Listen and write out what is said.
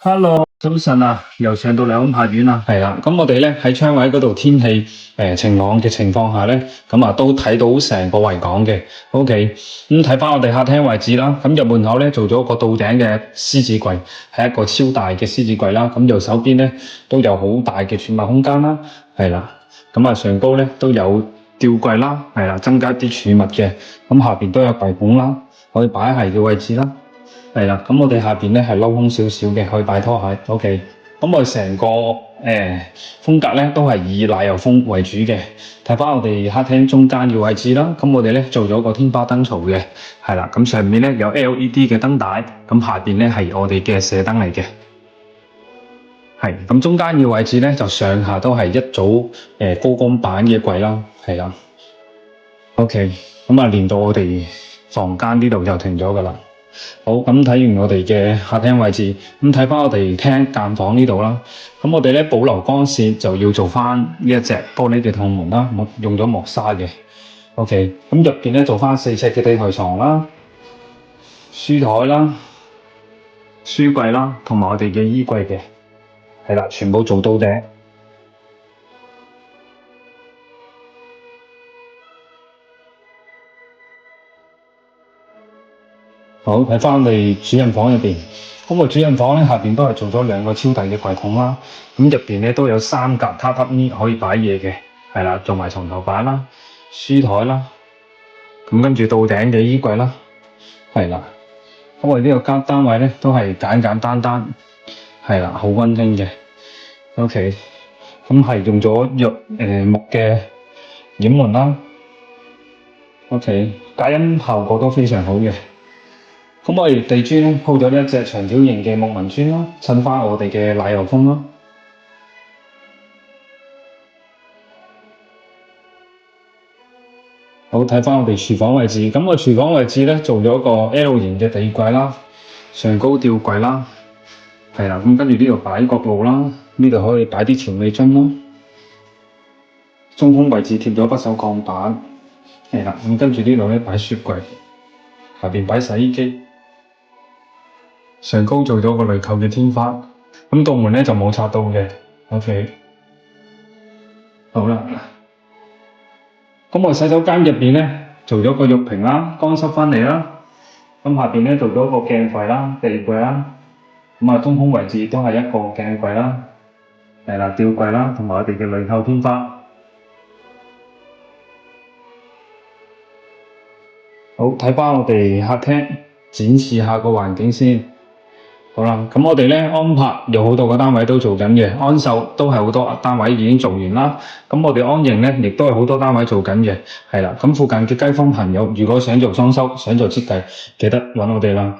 Hello，早晨啊，又上到嚟安柏苑啦。係啦，咁我哋咧喺窗位嗰度天氣晴朗嘅情況下咧，咁啊都睇到成個維港嘅。OK，咁睇翻我哋客廳位置啦，咁入門口咧做咗個到頂嘅獅子櫃，係一個超大嘅獅子櫃啦。咁右手邊咧都有好大嘅儲物空間啦，係啦。咁啊上高咧都有吊櫃啦，係啦，增加啲儲物嘅。咁下邊都有櫃桶啦，可以擺鞋嘅位置啦。係啦，咁我哋下邊咧係鏤空少少嘅，可以擺拖鞋。OK，咁我哋成個風格咧都係以奶油風為主嘅。睇翻我哋客廳中間嘅位置啦，咁我哋咧做咗個天花燈槽嘅，係啦，咁上面咧有 LED 嘅燈帶，咁下邊咧係我哋嘅射燈嚟嘅。係，咁中間嘅位置咧就上下都係一組高光板嘅櫃啦，係啦。OK，咁啊連到我哋房間呢度就停咗噶啦。好，咁睇完我哋嘅客廳位置，咁睇翻我哋廳間房呢度啦。咁我哋咧保留光線就要做翻呢一隻玻璃嘅趟門啦，用咗磨砂嘅。OK，咁入邊咧做翻4尺嘅地台床啦、書台啦、書櫃啦，同埋我哋嘅衣櫃嘅，係啦，全部做到頂。好，睇翻我哋主人房入邊，咁個主人房咧下邊都係做咗2個超大嘅櫃桶啦，咁入邊咧都有3格榻榻米可以擺嘢嘅，係啦，做埋床頭板啦、書台啦，咁跟住到頂嘅衣櫃啦，係啦，咁我哋呢個單位咧都係簡簡單單，係啦，好溫馨嘅。OK，咁係用咗木嘅掩門啦。OK，隔音效果都非常好嘅。咁我哋地磚咧鋪咗一隻長條形嘅木紋磚啦，襯翻我哋嘅奶油風啦。好，睇翻我哋廚房位置，咁個廚房位置咧做咗個 L 型嘅地櫃啦，上高吊櫃啦，係啦，咁跟住呢度擺角爐啦，呢度可以擺啲調味樽啦。中空位置貼咗不鏽鋼板，係啦，咁跟住呢度咧擺雪櫃，下邊擺洗衣機。上高做咗個鋁扣嘅天花，咁道門咧就冇拆到嘅。OK， 好啦，咁我洗手間入邊咧做咗個浴屏啦，乾濕翻嚟啦。咁下邊咧做咗個鏡櫃啦、地櫃啦，咁啊中空位置都係一個鏡櫃啦，係啦，吊櫃啦，同埋我哋嘅鋁扣天花。好，睇翻我哋客廳，展示下個環境先。好啦，咁我哋咧安柏有好多個單位都做緊嘅，安秀都係好多單位已經做完啦。咁我哋安盈咧亦都係好多單位做緊嘅，係啦。咁附近嘅街坊朋友如果想做裝修、想做設計，記得揾我哋啦。